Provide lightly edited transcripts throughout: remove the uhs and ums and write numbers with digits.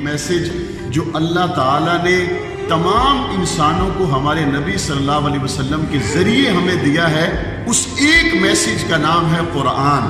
Message جو اللہ تعالیٰ نے تمام انسانوں کو ہمارے نبی صلی اللہ علیہ وسلم کے ذریعے ہمیں دیا ہے، اس ایک میسج کا نام ہے قرآن،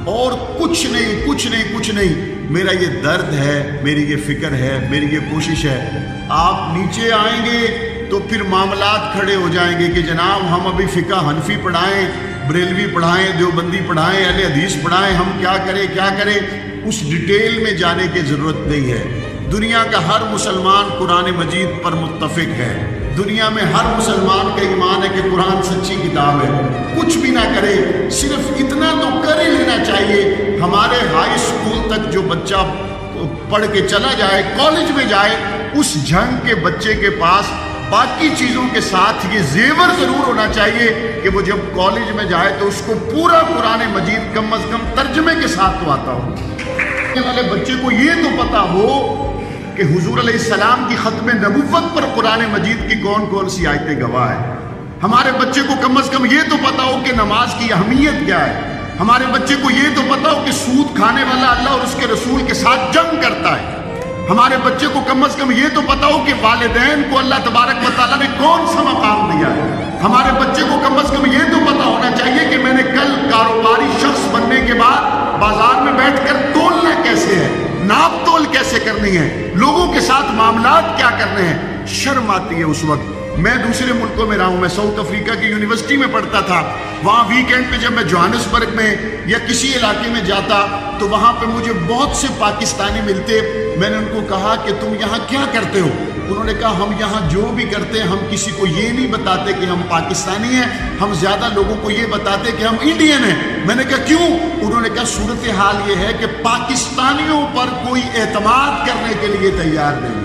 اور کچھ نہیں کچھ نہیں کچھ نہیں۔ میرا یہ درد ہے، میری یہ فکر ہے، میری یہ کوشش ہے۔ آپ نیچے آئیں گے تو پھر معاملات کھڑے ہو جائیں گے کہ جناب ہم ابھی فقہ حنفی پڑھائیں، بریلوی پڑھائیں، دیوبندی پڑھائیں، اہل حدیث پڑھائیں، ہم کیا کریں۔ اس ڈیٹیل میں جانے کی ضرورت نہیں ہے۔ دنیا کا ہر مسلمان قرآن مجید پر متفق ہے۔ دنیا میں ہر مسلمان کا ایمان ہے کہ قرآن سچی کتاب ہے۔ کچھ بھی نہ کرے، صرف اتنا تو کر ہی لینا چاہیے۔ ہمارے ہائی اسکول تک جو بچہ پڑھ کے چلا جائے، کالج میں جائے، اس جھنگ کے بچے کے پاس باقی چیزوں کے ساتھ یہ زیور ضرور ہونا چاہیے کہ وہ جب کالج میں جائے تو اس کو پورا قرآن مجید کم از کم ترجمے کے ساتھ تو آتا ہو۔ والے بچے کو یہ تو پتا ہو کہ حضور علیہ السلام کی ختم نبوت پر قرآن مجید کی کون کون سی آیتیں گواہ ہیں۔ ہمارے بچے کو کم از کم یہ تو پتا ہو کہ نماز کی اہمیت کیا ہے۔ ہمارے بچے کو یہ تو پتا ہو کہ سود کھانے والا اللہ اور اس کے رسول کے ساتھ جنگ کرتا ہے۔ ہمارے بچے کو کم از کم یہ تو پتا ہو کہ والدین کو اللہ تبارک و تعالیٰ نے کون سا مقام دیا ہے۔ ہمارے بچے کو کم از کم یہ تو پتا ہونا چاہیے کہ میں نے کل کاروباری شخص بننے کے بعد بازار میں بیٹھ کر تولنا کیسے ہے، ناپ تول کیسے کرنی ہے، لوگوں کے ساتھ معاملات کیا کرنے ہیں۔ شرم آتی ہے اس وقت۔ میں دوسرے ملکوں میں رہا ہوں، میں ساؤتھ افریقہ کی یونیورسٹی میں پڑھتا تھا۔ وہاں ویکینڈ پہ جب میں جوہانسبرگ میں یا کسی علاقے میں جاتا تو وہاں پہ مجھے بہت سے پاکستانی ملتے۔ میں نے ان کو کہا کہ تم یہاں کیا کرتے ہو؟ انہوں نے کہا ہم یہاں جو بھی کرتے ہیں ہم کسی کو یہ نہیں بتاتے کہ ہم پاکستانی ہیں، ہم زیادہ لوگوں کو یہ بتاتے کہ ہم انڈین ہیں۔ میں نے کہا کیوں؟ انہوں نے کہا صورتحال یہ ہے کہ پاکستانیوں پر کوئی اعتماد کرنے کے لیے تیار نہیں۔